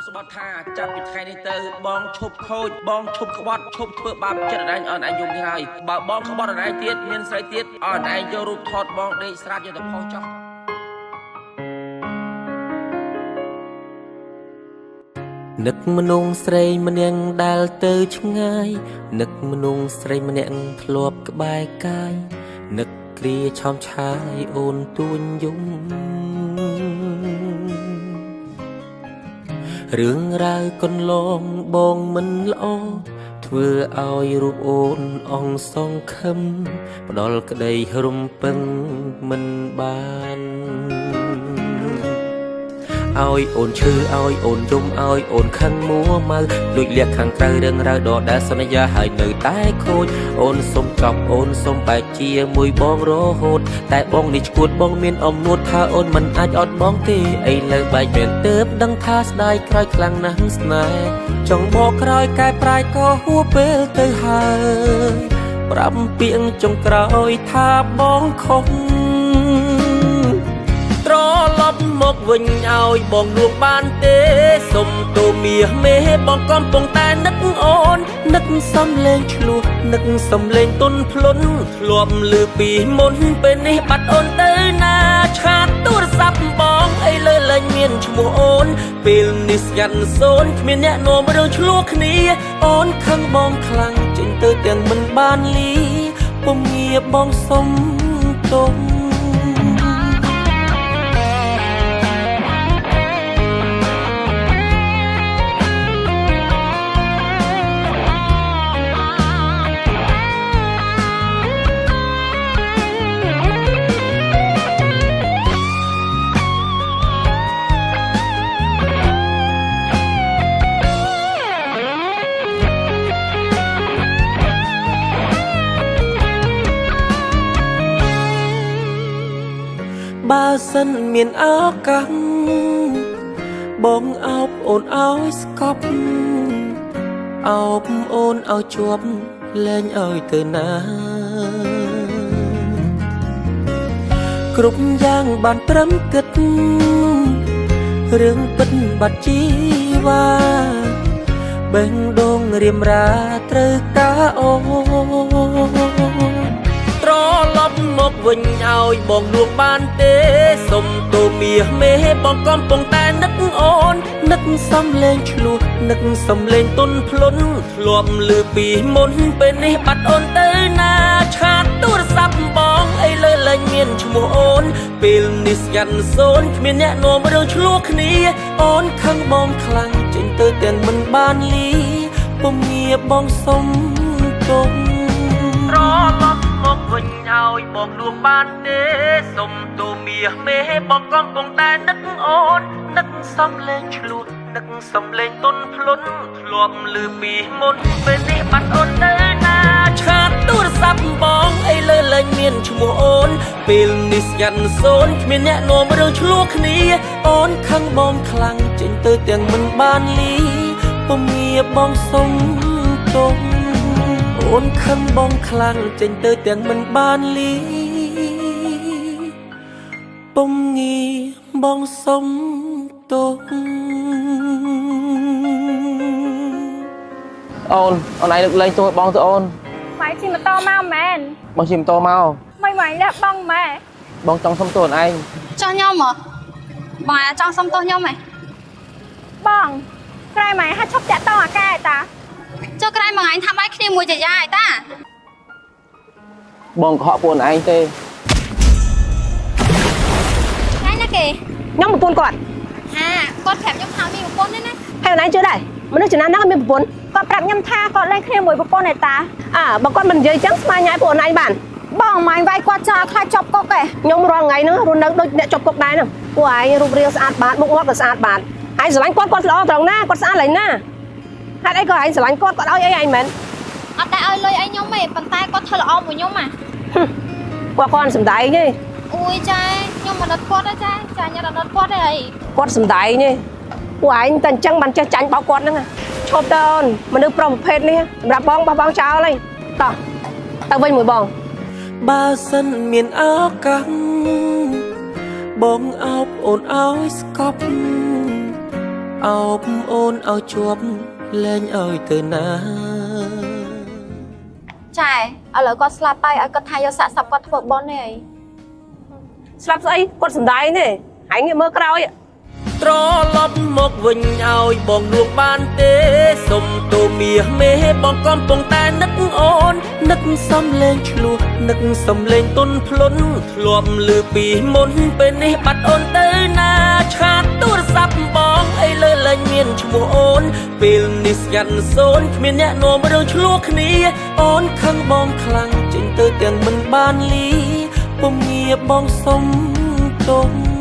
ស្បត់ថាចាប់ពីថ្ងៃនេះទៅបងឈប់ខូចបងឈប់ក្បត់ឈប់ធ្វើបាបចិត្តអនឯងអនឯងយំនេះហើយបើបងក្បត់អនឯងទៀតមានស្រីទៀតអនឯងយករូបថតបងដេកស្រាតយកទៅផុសចោះនឹកមនុស្សស្រីម្នាក់ដែលទៅឆ្ងាយនឹកមនុស្សស្រីម្នាក់ធ្លាប់ក្បែរកាយនឹកគ្រាឆោមឆាយអូនទួញយំរឿងរ៉ាវកន្លងបងមិនល្អធ្វើឲ្យរូបអូនអងសងខឹមផ្ដល់ក្តីរំពឹងមិនបានឲ្យអូនឈឺឲ្យអូនយំឲ្យអូនខឹងមួម៉ៅលួចលាក់ខាងក្រៅរឿងរ៉ាវដដែលសន្យាហើយនៅតែខូចអូនសុំចប់អូនសុំបែកជាមួយបងរហូតតែបងនេះឈួតបងមានអំនួតថាអូនមិនអាចអត់បងទេឥឡូវបែកមែនទើបដឹងថាស្ដាយក្រោយខ្លាំងណាស់ស្នេហ៍ចង់បកក្រោយកែប្រែក៏ហួពេលទៅហើយប្រាប់ពាក្យចុងក្រោយថាបងខុសត្រឡប់មកវិញឲ្យបងលួងបានទេសុំតូមាសមេបងកំពុងតែនឹកអូននឹកសំលេងឆ្លោះនឹកសំលេងទុនភ្លុនធ្លាប់លឺពីមុនពេលនេះបាត់អូនទៅណាឆាតទូរស័ព្ទបងអីលើលែងមានឈ្មោះអូនពេលនេះស្ងាត់សូនគ្មានអ្នកនាំរឿងឆ្លោះគ្នាអូនខឹងបងខ្លាំងចេញទៅទាំងមិនបានលីពុំងារបងសុំទោសបើសិនមានឱកាសបងអោបអូនឲ្យស្កប់អោបអូនឲ្យជាប់លែងឲ្យទៅណាគ្រប់យ៉ាងបានត្រឹមគិតរឿងពិតបាត់ជីវ៉ាបេះដូងរៀមរាត្រូវការអូនត្រឡប់មកវិញឲ្យបងលួងបានទេសុំតូមាសមេបងកំពុងតែនឹកអូននឹកសំលេងឆ្លោះនឹកសំលេងទុនភ្លុនធ្លាប់លឺពីមុនពេលនេះបាត់អូនទៅណាឆាតទូរស័ព្ទបងអីលើលែងមានឈ្មោះអូនពេលនេះស្ងាត់សូនគ្មានអ្នកនាំរឿងឆ្លោះគ្នាអូនខឹងបងខ្លាំងចេញទៅទាំងមិនបានលីពុំងារបងសុំទោសត្រឡប់មកវិញឲ្យបងលួងបានទេសុំតូមាសមេបងកំពុងតែនឹកអូននឹកសំលេងឆ្លោះនឹកសំលេងទុនភ្លុនធ្លាប់លឺពីមុនពេលនេះបាត់អូនទៅណាឆាតទូរស័ព្ទបងអីលើលែងមានឈ្មោះអូនពេលនេះស្ងាត់សូនគ្មានអ្នកនាំរឿងឆ្លោះគ្នាអូនខឹងបងខ្លាំងចេញទៅទាំងមិនបានលីពុំងារបងសុំទោសអូនខឹងបងខ្លាំងចេញទៅទាំងមិនបានលីពុំងារបងសុំទោសអូនឯងលើកលែងទោសបងទៅអូនម៉ែជិះម៉ូតូមកមែនបងជិះម៉ូតូមកមិនម៉ែលះបងម៉ែបងចង់សុំទោសអូនឯងចង់ខ្ញុំហ៎បងចង់សុំទោសខ្ញុំហ៎បងក្រែម៉ែហាត់ឈប់តាក់តងអាកែតាចុះក្រែមួយថ្ងៃថាបាយគ្នាមួយចាយាយតាបងកុហកពួកឯងទេថ្ងៃណាគេខ្ញុំប្រពន្ធគាត់ហាគាត់ប្រាប់ខ្ញុំថាមានប្រពន្ធទេណាហើយណៃជឿដែរមនុស្សចំណាស់ហ្នឹងមានប្រពន្ធគាត់ប្រាប់ខ្ញុំថាគាត់លេងគ្នាមួយប្រពន្ធឯតាបើគាត់មិននិយាយចឹងស្មានញ៉ៃពួកឯងបានបងម៉ែវាយគាត់ចោលខ្លាចជាប់គុកឯងខ្ញុំរាល់ថ្ងៃហ្នឹងរស់នៅដូចអ្នកជាប់គុកដែរហ្នឹងពួកឯងរូបរាងស្អាតបាតមុខមាត់ក៏ស្អាតបាតឯងស្រឡាញ់គាត់ល្អត្រង់ណាគាត់ស្អាតឡើយណាហេតុអីក៏ឯងស្រឡាញ់គាត់ឲ្យអីឯងមែនអត់តែឲ្យលុយឲ្យខ្ញុំទេប៉ុន្តែគាត់ធ្វើល្អមួយខ្ញុំគាត់សំដែងទេអូយចាខ្ញុំមិនអត់គាត់ទេចាខ្ញុំអត់គាត់ទេអីគាត់សំដែងទេពួកឯងតែអញ្ចឹងបានចេះចាញ់បោកគាត់ហ្នឹងឈប់ទៅអូនមនុស្សប្រុសប្រភេទនេះសម្រាប់បងបោះបង់ចោលហើយតោះទៅវិញមួយបងបើសិនមានឱកាសបងអោបអូនឲ្យស្កប់អ អោបអូនឲ្យជាប់លែងឲ្យទៅណា ចាឥឡូវគាត់ស្លាប់ទៅឲ្យគាត់ថាយកសាកសពគាត់ធ្វើបុណ្យទេអី ស្លាប់ស្អីគាត់សំដែងទេហើយងាកមើលក្រោយ ត្រឡប់មកវិញឲ្យបងនួងបានទេសុំទូមាសមេបងកំពុងតែនឹកអូននឹកសំលេងឆ្លោះនឹកសំលេងទុនភ្លុនធ្លាប់លឺពីមុនពេលនេះបាត់អូនទៅណាឆាតទូរស័ព្ទបងអីលើលែងមានឈ្មោះអូនពេលនេះស្ងាត់សូនគ្មានអ្នកនាំរឿងឆ្លោះគ្នាអូនខឹងបងខ្លាំងចេញទៅទាំងមិនបានលីពុំងារបងសុំទុំ